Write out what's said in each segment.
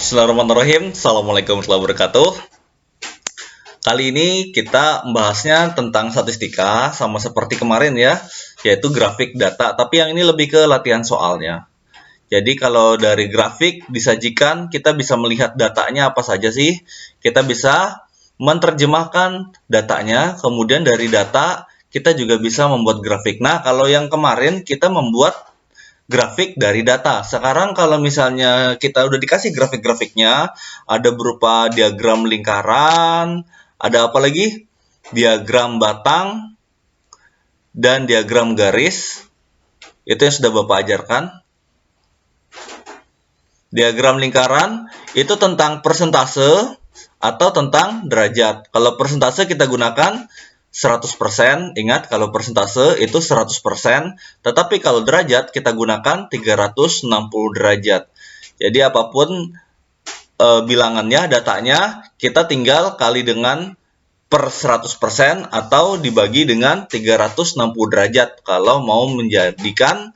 Bismillahirrahmanirrahim. Assalamualaikum warahmatullahi wabarakatuh. Kali ini kita membahasnya tentang statistika sama seperti kemarin ya, yaitu grafik data, tapi yang ini lebih ke latihan soalnya. Jadi kalau dari grafik disajikan, kita bisa melihat datanya apa saja sih. Kita bisa menerjemahkan datanya, kemudian dari data kita juga bisa membuat grafik. Nah, kalau yang kemarin kita membuat grafik dari data. Sekarang kalau misalnya kita udah dikasih grafik-grafiknya, ada berupa diagram lingkaran, ada apa lagi? Diagram batang, dan diagram garis. Itu yang sudah Bapak ajarkan. Diagram lingkaran itu tentang persentase atau tentang derajat. Kalau persentase kita gunakan 100%, ingat kalau persentase itu 100%, tetapi kalau derajat kita gunakan 360 derajat. Jadi apapun bilangannya, datanya, kita tinggal kali dengan per 100% atau dibagi dengan 360 derajat kalau mau menjadikan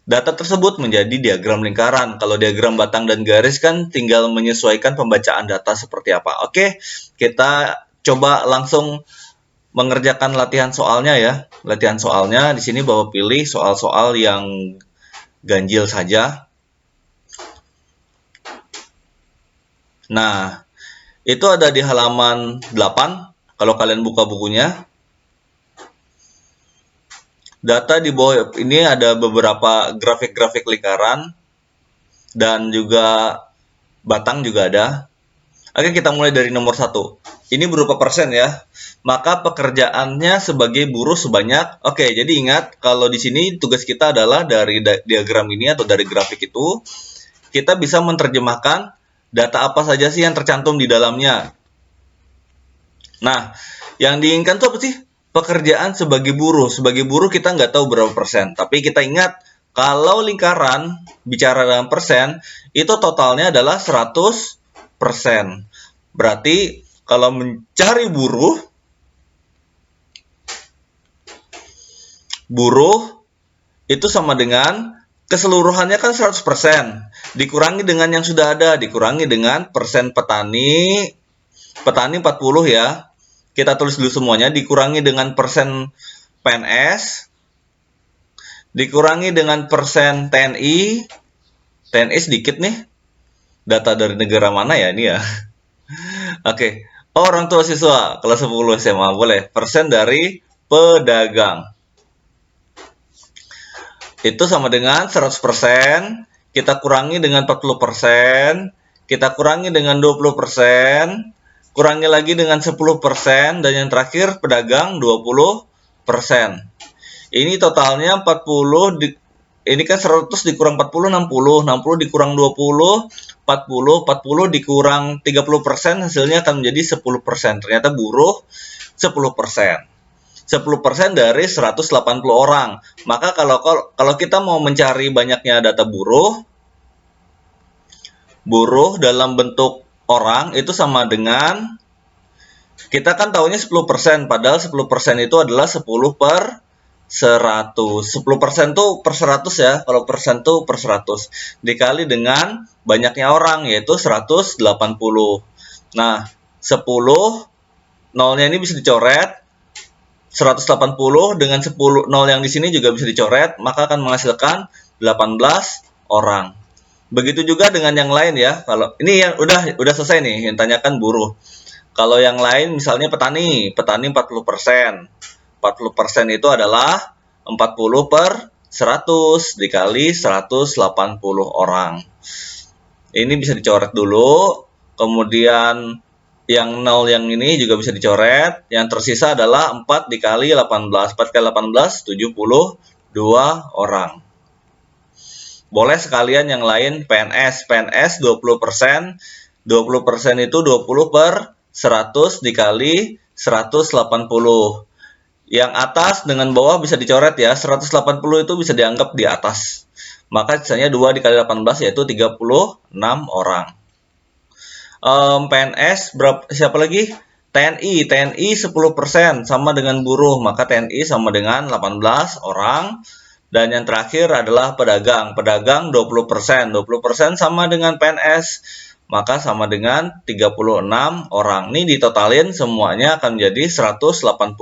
data tersebut menjadi diagram lingkaran. Kalau diagram batang dan garis kan tinggal menyesuaikan pembacaan data seperti apa. Oke, kita coba langsung mengerjakan latihan soalnya ya. Latihan soalnya di sini Bapak pilih soal-soal yang ganjil saja. Nah, itu ada di halaman 8 kalau kalian buka bukunya. Data di bawah ini ada beberapa grafik-grafik lingkaran dan juga batang juga ada. Oke, kita mulai dari nomor 1. Ini berupa persen ya. Maka pekerjaannya sebagai buruh sebanyak. Oke, jadi ingat kalau di sini tugas kita adalah dari diagram ini atau dari grafik itu kita bisa menerjemahkan data apa saja sih yang tercantum di dalamnya. Nah, yang diinginkan itu apa sih? Pekerjaan sebagai buruh. Sebagai buruh kita nggak tahu berapa persen. Tapi kita ingat kalau lingkaran bicara dalam persen itu totalnya adalah 100%. Berarti kalau mencari buruh itu sama dengan keseluruhannya kan 100%. Dikurangi dengan yang sudah ada, dikurangi dengan persen petani 40 ya. Kita tulis dulu semuanya, dikurangi dengan persen PNS, dikurangi dengan persen TNI. TNI sedikit nih. Data dari negara mana ya ini ya? Oke. Oh, orang tua siswa kelas 10 SMA boleh. Persen dari pedagang. Itu sama dengan 100%. Kita kurangi dengan 40%. Kita kurangi dengan 20%. Kurangi lagi dengan 10%. Dan yang terakhir pedagang 20%. Ini totalnya 40 ini kan 100 dikurang 40, 60. 60 dikurang 20, 40. 40 dikurang 30%, hasilnya akan menjadi 10%. Ternyata buruh 10%. 10% dari 180 orang. Maka kalau kita mau mencari banyaknya data buruh dalam bentuk orang itu sama dengan, kita kan tahunya 10%, padahal 10% itu adalah 10 per 100. 10% tuh per 100 ya. Kalau persen tuh per 100. Dikali dengan banyaknya orang yaitu 180. Nah, 10 nolnya ini bisa dicoret. 180 dengan 10 nol yang di sini juga bisa dicoret, maka akan menghasilkan 18 orang. Begitu juga dengan yang lain ya. Kalau ini yang udah selesai nih, yang tanyakan buruh. Kalau yang lain misalnya petani 40%. 40% itu adalah 40 per 100 dikali 180 orang. Ini bisa dicoret dulu. Kemudian yang 0 yang ini juga bisa dicoret. Yang tersisa adalah 4 dikali 18. 4 kali 18, 72 orang. Boleh sekalian yang lain PNS. PNS 20%. 20% itu 20 per 100 dikali 180. Yang atas dengan bawah bisa dicoret ya. 180 itu bisa dianggap di atas. Maka sisanya 2 dikali 18 yaitu 36 orang. PNS siapa lagi? TNI. TNI 10% sama dengan buruh. Maka TNI sama dengan 18 orang. Dan yang terakhir adalah pedagang. Pedagang 20%. 20% sama dengan PNS. maka sama dengan 36 orang. Ini ditotalin semuanya akan menjadi 180. 18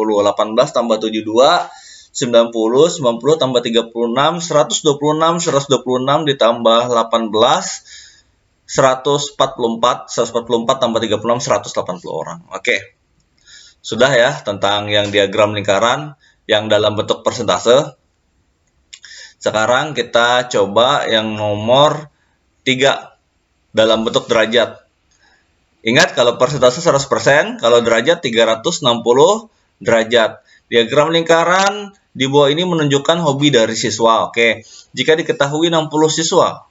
tambah 72, 90, 90 tambah 36, 126, 126 ditambah 18, 144, 144 tambah 36, 180 orang. Oke. Sudah ya tentang yang diagram lingkaran yang dalam bentuk persentase. Sekarang kita coba yang nomor 3 dalam bentuk derajat. Ingat kalau persentase 100%, kalau derajat 360 derajat. Diagram lingkaran di bawah ini menunjukkan hobi dari siswa. Oke, jika diketahui 60 siswa.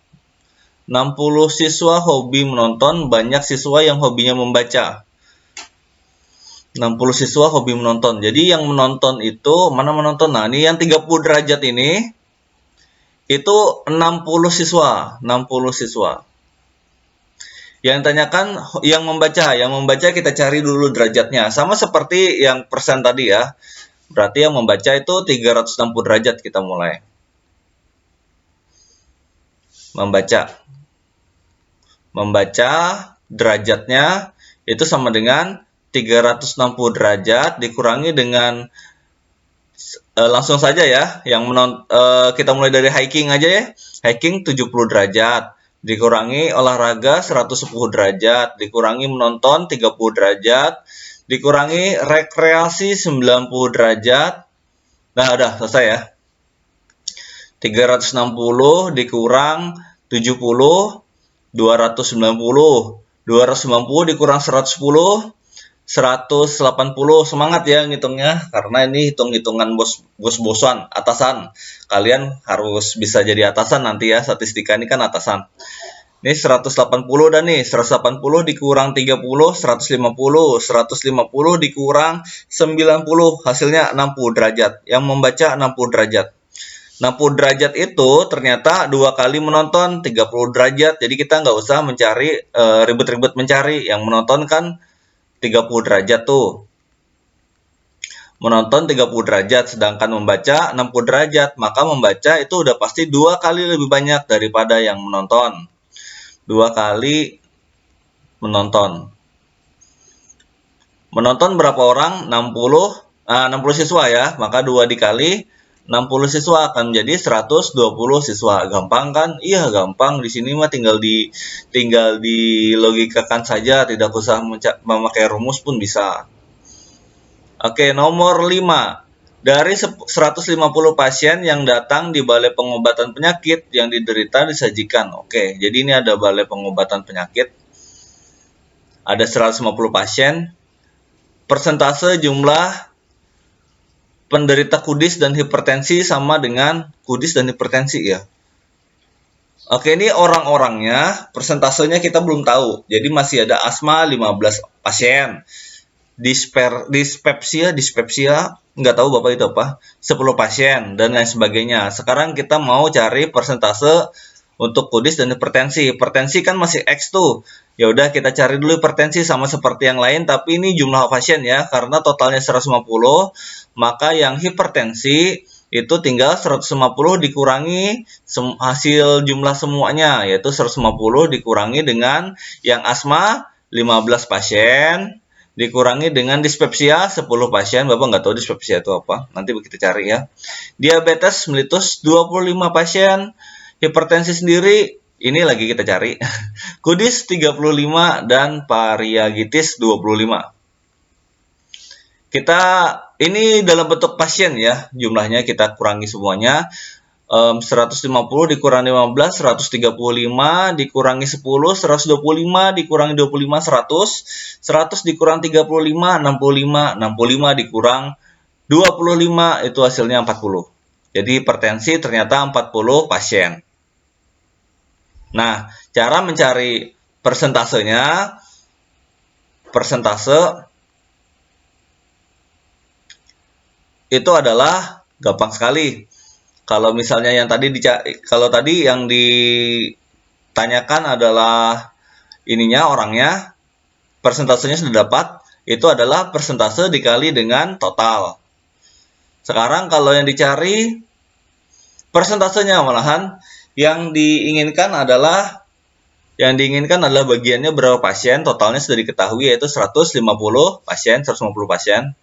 60 siswa hobi menonton, banyak siswa yang hobinya membaca. 60 siswa hobi menonton. Jadi yang menonton itu, mana menonton? Nah, ini yang 30 derajat ini, itu 60 siswa. 60 siswa. Yang tanyakan yang membaca kita cari dulu derajatnya. Sama seperti yang persen tadi ya. Berarti yang membaca itu 360 derajat kita mulai. Membaca derajatnya itu sama dengan 360 derajat dikurangi dengan langsung saja ya, yang kita mulai dari hiking aja ya. Hiking 70 derajat dikurangi olahraga 110 derajat dikurangi menonton 30 derajat dikurangi rekreasi 90 derajat. Nah, udah selesai ya. 360 dikurang 70, 290. 290 dikurang 110, 180. Semangat ya ngitungnya, karena ini hitung-hitungan bos-bosan, atasan. Kalian harus bisa jadi atasan nanti ya, statistika ini kan atasan. Ini 180 dan nih, 180 dikurang 30, 150. 150 dikurang 90, hasilnya 60 derajat. Yang membaca 60 derajat. 60 derajat itu ternyata 2 kali menonton 30 derajat. Jadi kita nggak usah mencari ribet-ribet mencari. Yang menonton kan 30 derajat tuh. Menonton 30 derajat, sedangkan membaca 60 derajat. Maka membaca itu udah pasti 2 kali lebih banyak daripada yang menonton. 2 kali menonton. Menonton berapa orang? 60 siswa ya. Maka 2 dikali 60 siswa akan menjadi 120 siswa. Gampang kan? Iya, gampang. Di sini mah tinggal dilogikakan saja, tidak usah memakai rumus pun bisa. Oke, nomor 5. Dari 150 pasien yang datang di balai pengobatan penyakit yang diderita disajikan. Oke, jadi ini ada balai pengobatan penyakit. Ada 150 pasien. Persentase jumlah penderita kudis dan hipertensi sama dengan kudis dan hipertensi ya. Oke, ini orang-orangnya, persentasenya kita belum tahu. Jadi masih ada asma 15 pasien. Dispepsia, nggak tahu Bapak itu apa, 10 pasien, dan lain sebagainya. Sekarang kita mau cari persentase untuk kudis dan hipertensi. Hipertensi kan masih X tuh. Ya udah kita cari dulu hipertensi sama seperti yang lain, tapi ini jumlah pasien ya, karena totalnya 150, maka yang hipertensi itu tinggal 150 dikurangi hasil jumlah semuanya, yaitu 150 dikurangi dengan yang asma 15 pasien, dikurangi dengan dispepsia 10 pasien. Bapak nggak tahu dispepsia itu apa, nanti kita cari ya. Diabetes mellitus 25 pasien, hipertensi sendiri ini lagi kita cari. Kudis 35 dan variagitis 25. Kita ini dalam bentuk pasien ya, jumlahnya kita kurangi semuanya. 150 dikurangi 15, 135 dikurangi 10, 125 dikurangi 25, 100. 100 dikurang 35, 65. 65 dikurang 25, itu hasilnya 40. Jadi hipertensi ternyata 40 pasien. Nah, cara mencari persentasenya, persentase itu adalah gampang sekali. Kalau misalnya yang tadi yang ditanyakan adalah ininya orangnya, persentasenya sudah dapat, itu adalah persentase dikali dengan total. Sekarang kalau yang dicari persentasenya, malahan yang diinginkan adalah Yang diinginkan adalah bagiannya berapa pasien, totalnya sudah diketahui yaitu 150 pasien, 150 pasien.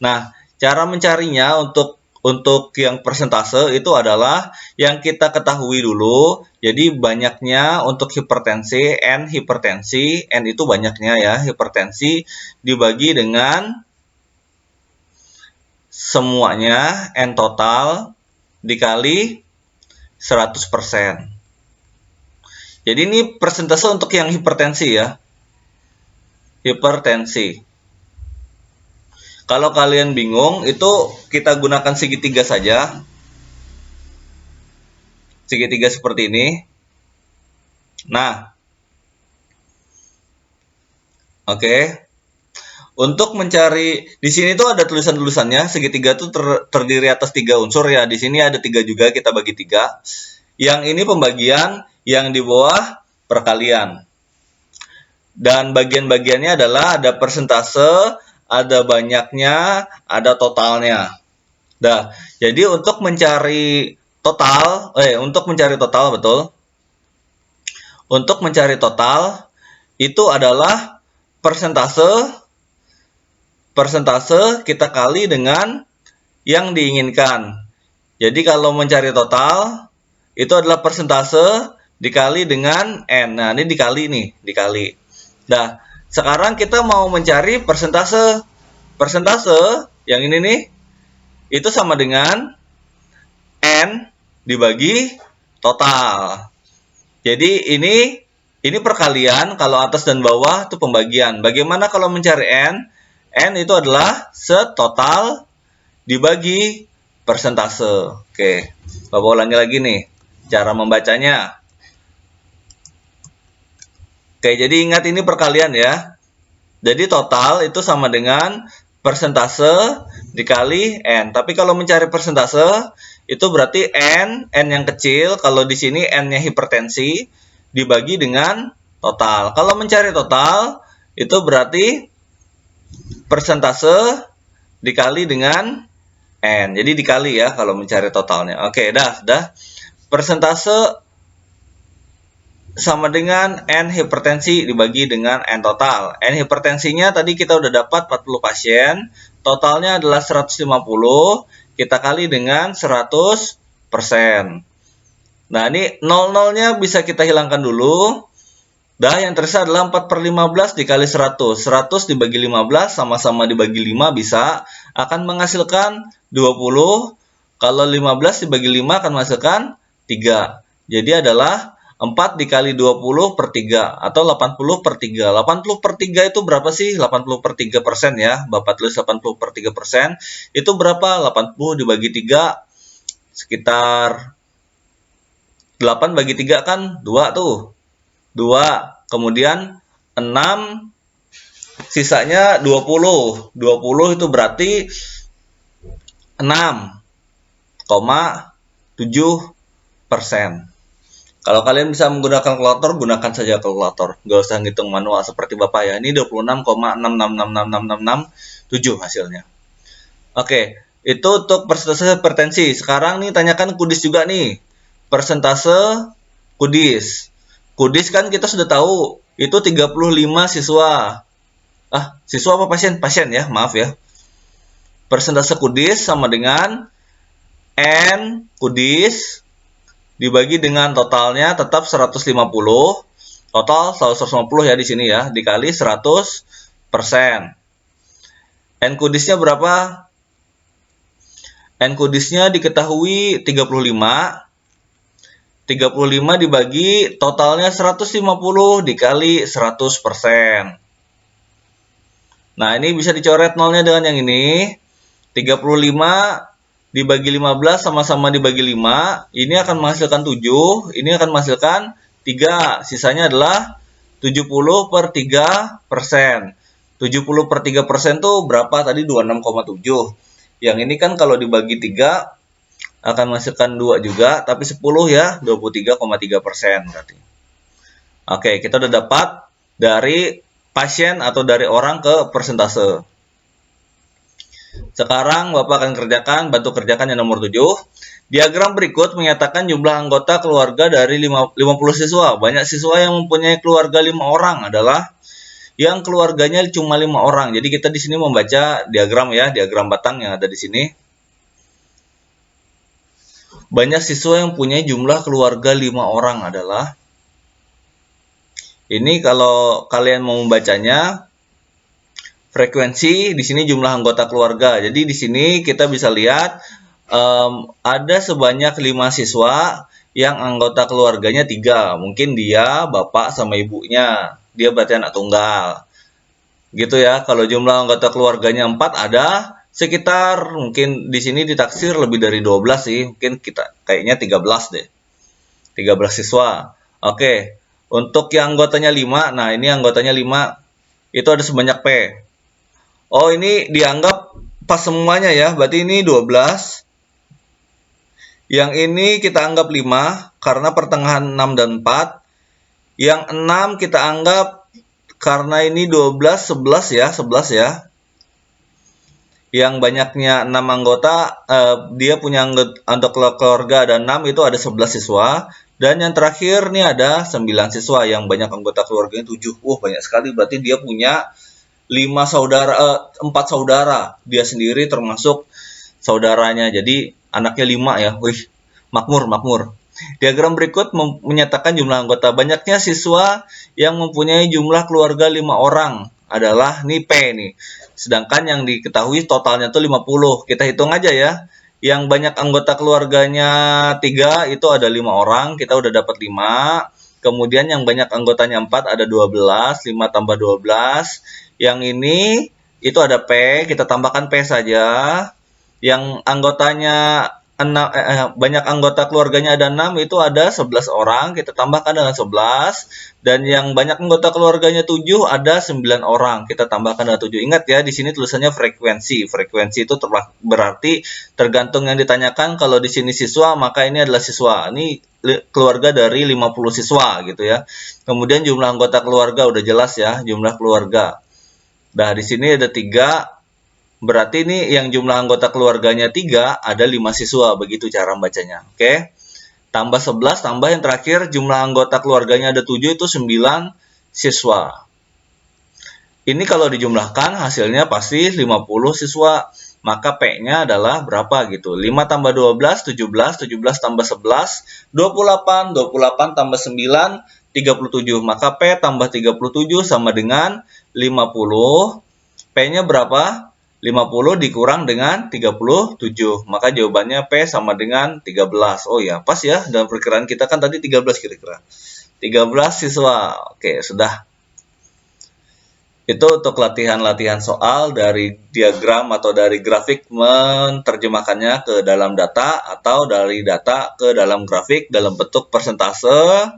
Nah, cara mencarinya untuk yang persentase itu adalah yang kita ketahui dulu. Jadi banyaknya untuk hipertensi, N itu banyaknya ya, hipertensi dibagi dengan semuanya, N total dikali 100%. Jadi ini persentase untuk yang hipertensi ya. Hipertensi. Kalau kalian bingung, itu kita gunakan segitiga saja. Segitiga seperti ini. Nah, oke. Untuk mencari, di sini tuh ada tulisan-tulisannya, segitiga tuh terdiri atas 3 unsur ya. Di sini ada 3 juga, kita bagi 3. Yang ini pembagian, yang di bawah perkalian. Dan bagian-bagiannya adalah ada persentase, ada banyaknya, ada totalnya. Nah, jadi untuk mencari total, betul. Untuk mencari total itu adalah persentase kita kali dengan yang diinginkan. Jadi kalau mencari total itu adalah persentase dikali dengan N. Nah, ini dikali. Nah, sekarang kita mau mencari persentase. Persentase yang ini nih itu sama dengan N dibagi total. Jadi ini perkalian, kalau atas dan bawah itu pembagian. Bagaimana kalau mencari N? N itu adalah setotal dibagi persentase. Oke, Bapak ulangi lagi nih cara membacanya. Oke, jadi ingat ini perkalian ya. Jadi total itu sama dengan persentase dikali N. Tapi kalau mencari persentase, itu berarti N yang kecil, kalau di sini N-nya hipertensi, dibagi dengan total. Kalau mencari total, itu berarti persentase dikali dengan N. Jadi dikali ya kalau mencari totalnya. Oke, dah. Persentase sama dengan N hipertensi dibagi dengan N total. N hipertensinya tadi kita udah dapat 40 pasien. Totalnya adalah 150. Kita kali dengan 100%. Nah, ini 00-nya bisa kita hilangkan dulu. Dah, yang tersisa adalah 4/15 dikali 100. 100 dibagi 15, sama-sama dibagi 5 bisa. Akan menghasilkan 20. Kalau 15 dibagi 5 akan menghasilkan 3. Jadi adalah 4 dikali 20/3 atau 80/3. 80/3 itu berapa sih? 80/3% ya. Bapak tulis 80/3%. Itu berapa? 80 dibagi 3 sekitar 8 bagi 3 kan 2 tuh. 2. Kemudian 6 sisanya 20. 20 itu berarti 6,7%. Kalau kalian bisa menggunakan kalkulator, gunakan saja kalkulator. Nggak usah ngitung manual seperti Bapak ya. Ini 26,666667 hasilnya. Oke, itu untuk persentase hipertensi. Sekarang nih tanyakan kudis juga nih. Persentase kudis. Kudis kan kita sudah tahu, itu 35 siswa. Siswa apa pasien? Pasien ya, maaf ya. Persentase kudis sama dengan N kudis dibagi dengan totalnya tetap 150. Total 150 ya di sini ya, dikali 100%. N kudisnya berapa? N kudisnya diketahui 35. 35 dibagi totalnya 150 dikali 100%. Nah, ini bisa dicoret nolnya dengan yang ini. 35 dibagi 15 sama-sama dibagi 5. Ini akan menghasilkan 7. Ini akan menghasilkan 3. Sisanya adalah 70/3%. 70/3% itu berapa? Tadi 26,7. Yang ini kan kalau dibagi 3 akan menghasilkan 2 juga, tapi 10 ya, 23,3% berarti. Oke, kita udah dapat dari pasien atau dari orang ke persentase. Sekarang Bapak akan bantu kerjakan yang nomor 7. Diagram berikut menyatakan jumlah anggota keluarga dari 50 siswa. Banyak siswa yang mempunyai keluarga 5 orang adalah yang keluarganya cuma 5 orang. Jadi kita di sini membaca diagram ya, diagram batang yang ada di sini. Banyak siswa yang punya jumlah keluarga 5 orang adalah, ini kalau kalian mau membacanya, frekuensi di sini jumlah anggota keluarga. Jadi di sini kita bisa lihat ada sebanyak 5 siswa yang anggota keluarganya 3. Mungkin dia, bapak, sama ibunya. Dia berarti anak tunggal. Gitu ya. Kalau jumlah anggota keluarganya 4 ada sekitar, mungkin di sini ditaksir lebih dari 12 sih. Mungkin kita kayaknya 13 deh. 13 siswa. Oke. Untuk yang anggotanya 5, nah ini anggotanya 5, itu ada sebanyak P. Oh, ini dianggap pas semuanya ya. Berarti ini 12. Yang ini kita anggap 5 karena pertengahan 6 dan 4. Yang 6 kita anggap karena ini 12, 11 ya, 11 ya. Yang banyaknya 6 anggota, dia punya anggota keluarga ada 6, itu ada 11 siswa. Dan yang terakhir nih ada 9 siswa yang banyak anggota keluarganya 7. Banyak sekali, berarti dia punya 4 saudara. Dia sendiri termasuk saudaranya. Jadi anaknya 5 ya. Wih, makmur. Diagram berikut menyatakan jumlah anggota. Banyaknya siswa yang mempunyai jumlah keluarga 5 orang adalah nih P nih. Sedangkan yang diketahui totalnya tuh 50. Kita hitung aja ya. Yang banyak anggota keluarganya 3 itu ada 5 orang. Kita udah dapat 5. Kemudian yang banyak anggotanya 4 ada 12. 5 tambah 12. Yang ini itu ada P. Kita tambahkan P saja. Yang anggotanya banyak anggota keluarganya ada 6, itu ada 11 orang, kita tambahkan dengan 11. Dan yang banyak anggota keluarganya 7 ada 9 orang, kita tambahkan dengan 7. Ingat ya, di sini tulisannya frekuensi. Frekuensi itu berarti tergantung yang ditanyakan. Kalau di sini siswa, maka ini adalah siswa. Ini keluarga dari 50 siswa gitu ya. Kemudian jumlah anggota keluarga udah jelas ya, jumlah keluarga. Nah, di sini ada 3. Berarti ini yang jumlah anggota keluarganya 3, ada 5 siswa. Begitu cara membacanya. Oke. Tambah 11, tambah yang terakhir jumlah anggota keluarganya ada 7, itu 9 siswa. Ini kalau dijumlahkan hasilnya pasti 50 siswa. Maka P-nya adalah berapa gitu. 5 tambah 12, 17. 17 tambah 11, 28. 28 tambah 9, 37. Maka P tambah 37 sama dengan 50. P-nya berapa? 50 dikurang dengan 37. Maka jawabannya P sama dengan 13. Oh ya, pas ya. Dalam perkiraan kita kan tadi 13 kira-kira. 13 siswa. Oke, sudah. Itu untuk latihan-latihan soal dari diagram atau dari grafik, menerjemahkannya ke dalam data atau dari data ke dalam grafik dalam bentuk persentase,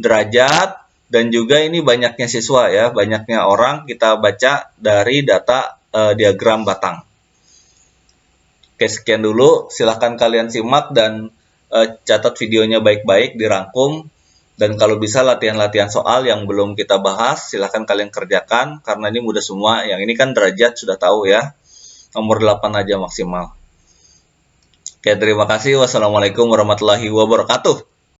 derajat, dan juga ini banyaknya siswa ya, banyaknya orang kita baca dari data diagram batang. Oke, sekian dulu. Silahkan kalian simak dan catat videonya baik-baik, dirangkum. Dan kalau bisa latihan-latihan soal yang belum kita bahas, silahkan kalian kerjakan. Karena ini mudah semua. Yang ini kan derajat sudah tahu ya. Nomor 8 aja maksimal. Oke, terima kasih. Wassalamualaikum warahmatullahi wabarakatuh.